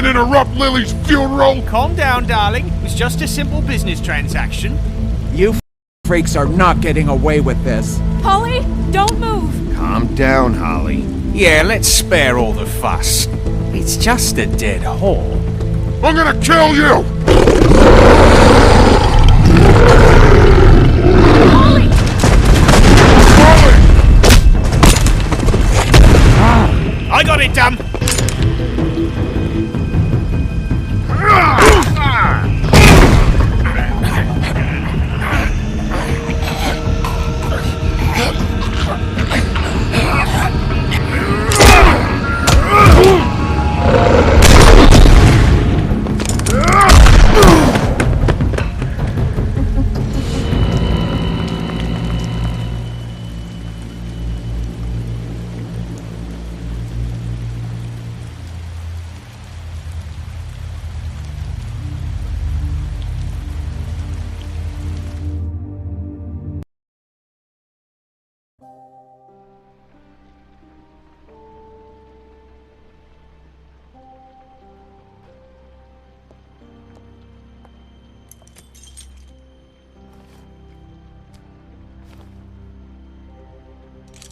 fucking interrupt Lily's funeral? Calm down, darling. It's just a simple business transaction. You freaks are not getting away with this. Holly, don't move! Calm down, Holly. Yeah, let's spare all the fuss. It's just a dead whore. I'm gonna kill you! Holly! I got it, damn!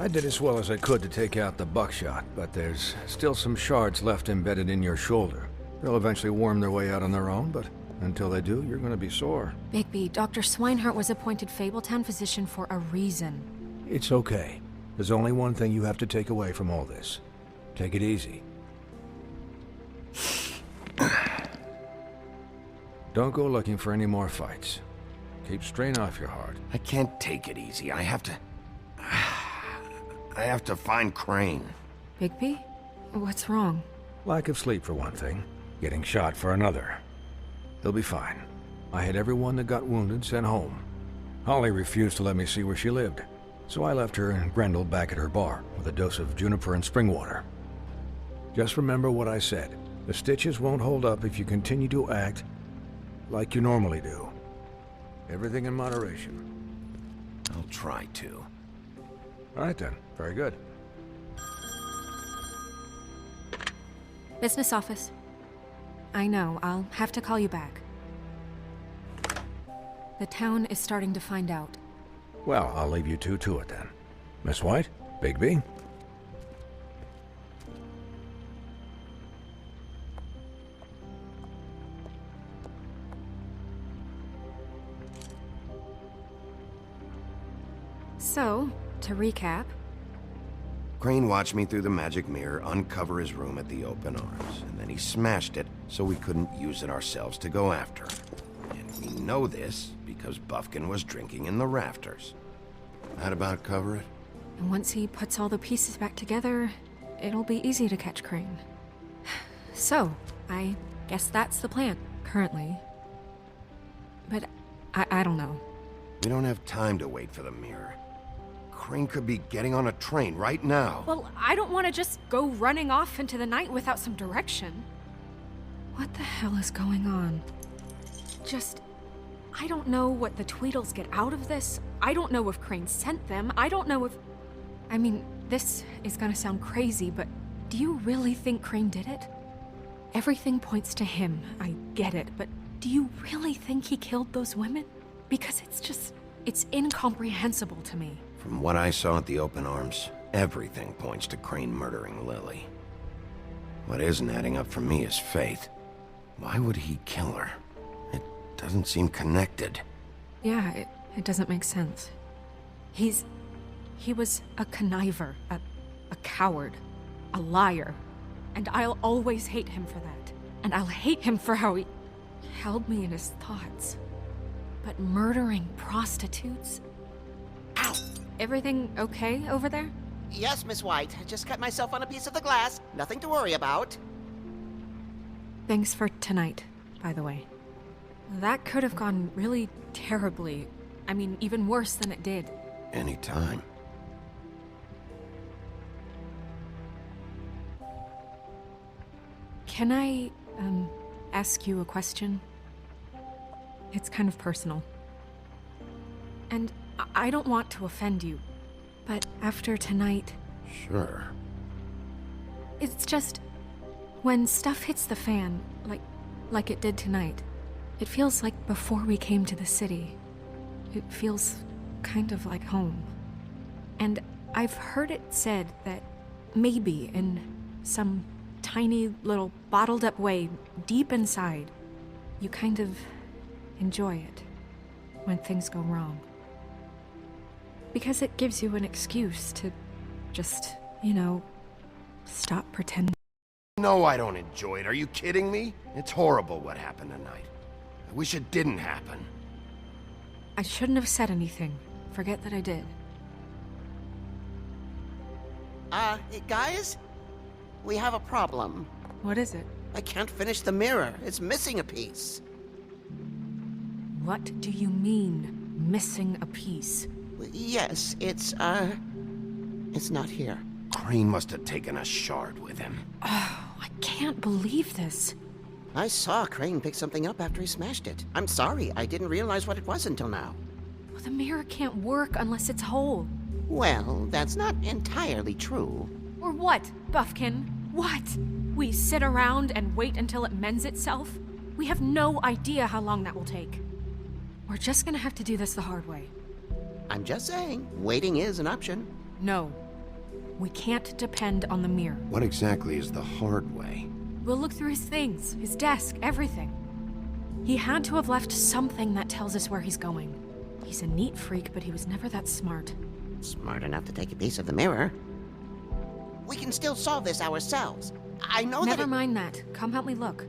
I did as well as I could to take out the buckshot, but there's still some shards left embedded in your shoulder. They'll eventually worm their way out on their own, but until they do, you're gonna be sore. Bigby, Dr. Swinehart was appointed Fabletown physician for a reason. It's okay. There's only one thing you have to take away from all this. Take it easy. Don't go looking for any more fights. Keep strain off your heart. I can't take it easy. I have to find Crane. Bigby? What's wrong? Lack of sleep for one thing. Getting shot for another. He'll be fine. I had everyone that got wounded sent home. Holly refused to let me see where she lived, so I left her and Grendel back at her bar with a dose of juniper and spring water. Just remember what I said. The stitches won't hold up if you continue to act like you normally do. Everything in moderation. I'll try to. All right then. Very good. Business office. I know, I'll have to call you back. The town is starting to find out. Well, I'll leave you two to it then. Miss White? Bigby? So, to recap... Crane watched me through the magic mirror uncover his room at the Open Arms, and then he smashed it so we couldn't use it ourselves to go after him. And we know this because Bufkin was drinking in the rafters. That about cover it? And once he puts all the pieces back together, it'll be easy to catch Crane. So, I guess that's the plan, currently. But I don't know. We don't have time to wait for the mirror. Crane could be getting on a train right now. Well, I don't want to just go running off into the night without some direction. What the hell is going on? I don't know what the Tweedles get out of this. I don't know if Crane sent them. I don't know if... I mean, this is gonna sound crazy, but do you really think Crane did it? Everything points to him. I get it, but do you really think he killed those women? Because it's incomprehensible to me. From what I saw at the Open Arms, everything points to Crane murdering Lily. What isn't adding up for me is Faith. Why would he kill her? It doesn't seem connected. Yeah, it doesn't make sense. He was a conniver, a coward, a liar. And I'll always hate him for that. And I'll hate him for how he held me in his thoughts. But murdering prostitutes? Ow! Everything okay over there? Yes, Miss White. I just cut myself on a piece of the glass. Nothing to worry about. Thanks for tonight, by the way. That could have gone really terribly. I mean, even worse than it did. Anytime. Can I, ask you a question? It's kind of personal. And I don't want to offend you, but after tonight... Sure. It's just... When stuff hits the fan, like it did tonight, it feels like before we came to the city. It feels kind of like home. And I've heard it said that maybe in some tiny little bottled up way deep inside, you kind of enjoy it when things go wrong. Because it gives you an excuse to just, stop pretending. No, I don't enjoy it. Are you kidding me? It's horrible what happened tonight. I wish it didn't happen. I shouldn't have said anything. Forget that I did. Guys? We have a problem. What is it? I can't finish the mirror. It's missing a piece. What do you mean, missing a piece? Yes, it's not here. Crane must have taken a shard with him. I can't believe this. I saw Crane pick something up after he smashed it. I'm sorry, I didn't realize what it was until now. Well, the mirror can't work unless it's whole. Well, that's not entirely true. Or what, Buffkin? What? We sit around and wait until it mends itself? We have no idea how long that will take. We're just gonna have to do this the hard way. I'm just saying, waiting is an option. No. We can't depend on the mirror. What exactly is the hard way? We'll look through his things, his desk, everything. He had to have left something that tells us where he's going. He's a neat freak, but he was never that smart. Smart enough to take a piece of the mirror. We can still solve this ourselves. I know Never mind that. Come help me look.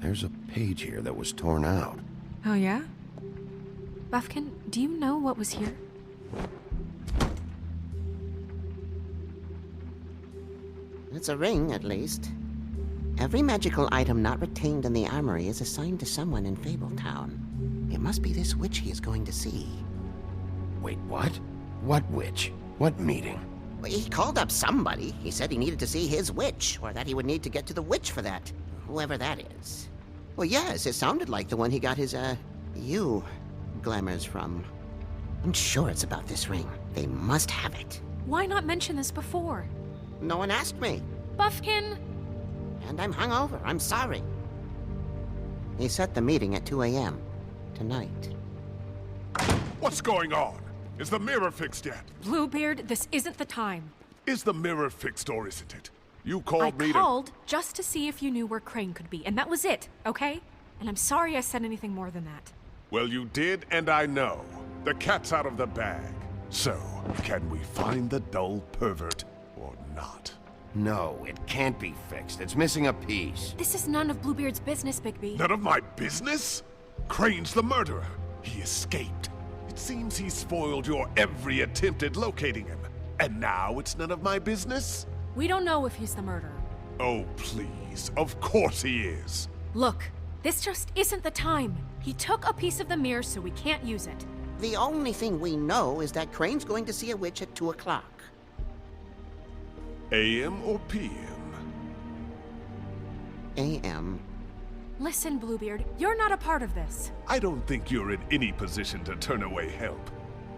There's a page here that was torn out. Oh, yeah? Buffkin, do you know what was here? It's a ring, at least. Every magical item not retained in the armory is assigned to someone in Fabletown. It must be this witch he is going to see. Wait, what? What witch? What meeting? Well, he called up somebody. He said he needed to see his witch, or that he would need to get to the witch for that. Whoever that is. Well, yes, it sounded like the one he got his, glamours from. I'm sure it's about this ring. They must have it. Why not mention this before? No one asked me. Buffkin! And I'm hungover. I'm sorry. He set the meeting at 2 a.m. tonight. What's going on? Is the mirror fixed yet? Bluebeard, this isn't the time. Is the mirror fixed or isn't it? You called me I to... called just to see if you knew where Crane could be, and that was it, okay? And I'm sorry I said anything more than that. Well, you did, and I know. The cat's out of the bag. So, can we find the dull pervert or not? No, it can't be fixed. It's missing a piece. This is none of Bluebeard's business, Bigby. None of my business? Crane's the murderer. He escaped. It seems he spoiled your every attempt at locating him. And now it's none of my business? We don't know if he's the murderer. Oh, please. Of course he is. Look, this just isn't the time. He took a piece of the mirror, so we can't use it. The only thing we know is that Crane's going to see a witch at 2 o'clock. AM or PM? AM. Listen, Bluebeard, you're not a part of this. I don't think you're in any position to turn away help.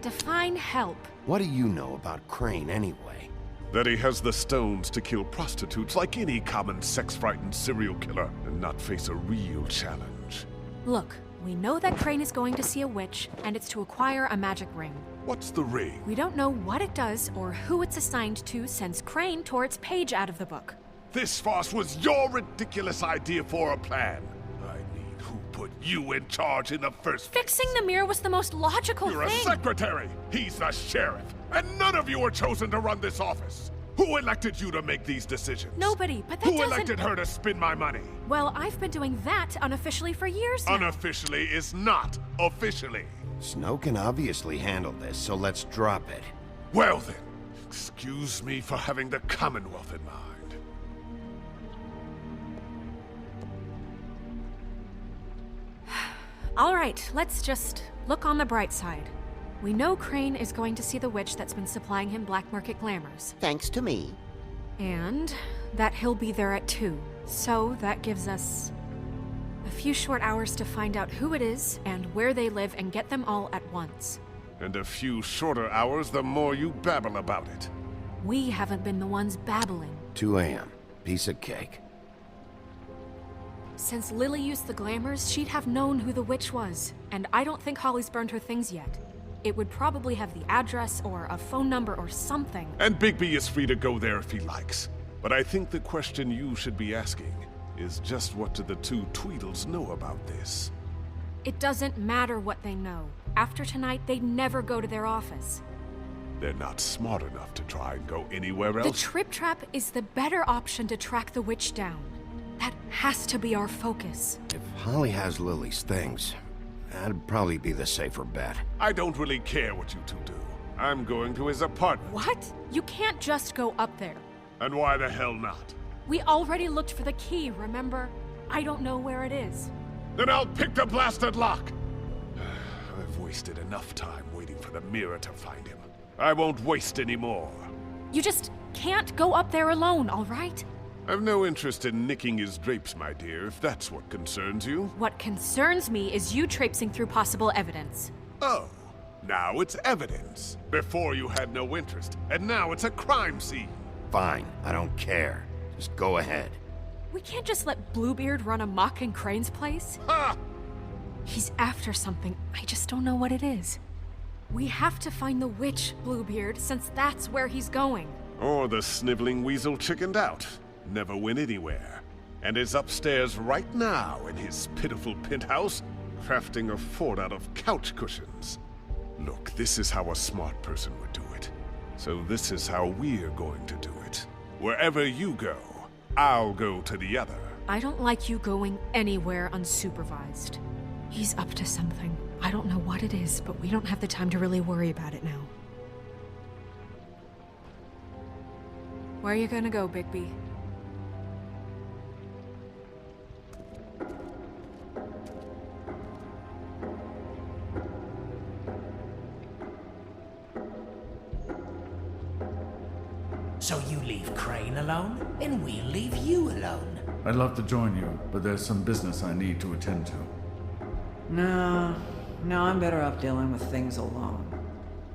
Define help. What do you know about Crane anyway? That he has the stones to kill prostitutes like any common sex-frightened serial killer and not face a real challenge. Look, we know that Crane is going to see a witch, and it's to acquire a magic ring. What's the ring? We don't know what it does or who it's assigned to since Crane tore its page out of the book. This farce was your ridiculous idea for a plan. I mean, who put you in charge in the first place? Fixing the mirror was the most logical You're thing. a secretary. He's the sheriff. And none of you were chosen to run this office. Who elected you to make these decisions? Nobody, but that Who doesn't... elected her to spend my money? Well, I've been doing that unofficially for years now. Unofficially is not officially. Snow can obviously handle this, so let's drop it. Well then, excuse me for having the Commonwealth in mind. All right, let's just look on the bright side. We know Crane is going to see the witch that's been supplying him black market glamours. Thanks to me. And that he'll be there at 2. So that gives us a few short hours to find out who it is and where they live and get them all at once. And a few shorter hours, the more you babble about it. We haven't been the ones babbling. 2 a.m. Piece of cake. Since Lily used the glamours, she'd have known who the witch was. And I don't think Holly's burned her things yet. It would probably have the address or a phone number or something. And Bigby is free to go there if he likes. But I think the question you should be asking is just what do the 2 Tweedles know about this? It doesn't matter what they know. After tonight, they'd never go to their office. They're not smart enough to try and go anywhere The else. Trip Trap is the better option to track the witch down. That has to be our focus. If Holly has Lily's things, that'd probably be the safer bet. I don't really care what you 2 do. I'm going to his apartment. What? You can't just go up there. And why the hell not? We already looked for the key, remember? I don't know where it is. Then I'll pick the blasted lock! I've wasted enough time waiting for the mirror to find him. I won't waste any more. You just can't go up there alone, all right? I've no interest in nicking his drapes, my dear, if that's what concerns you. What concerns me is you traipsing through possible evidence. Oh, now it's evidence. Before you had no interest, and now it's a crime scene. Fine, I don't care. Just go ahead. We can't just let Bluebeard run amok in Crane's place. Ha! He's after something. I just don't know what it is. We have to find the witch, Bluebeard, since that's where he's going. Or the sniveling weasel chickened out. Never went anywhere. And is upstairs right now in his pitiful penthouse, crafting a fort out of couch cushions. Look, this is how a smart person would do it. So this is how we're going to do it. Wherever you go, I'll go to the other. I don't like you going anywhere unsupervised. He's up to something. I don't know what it is, but we don't have the time to really worry about it now. Where are you gonna go, Bigby? So you leave Crane alone, and we'll leave you alone. I'd love to join you, but there's some business I need to attend to. No, I'm better off dealing with things alone.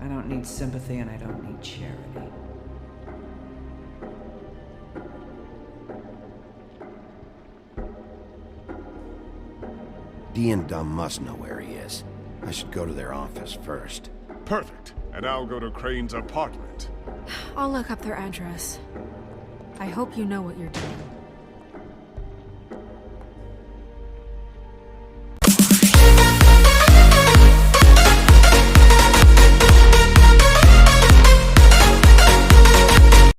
I don't need sympathy and I don't need charity. Dee and Dumb must know where he is. I should go to their office first. Perfect. And I'll go to Crane's apartment. I'll look up their address. I hope you know what you're doing.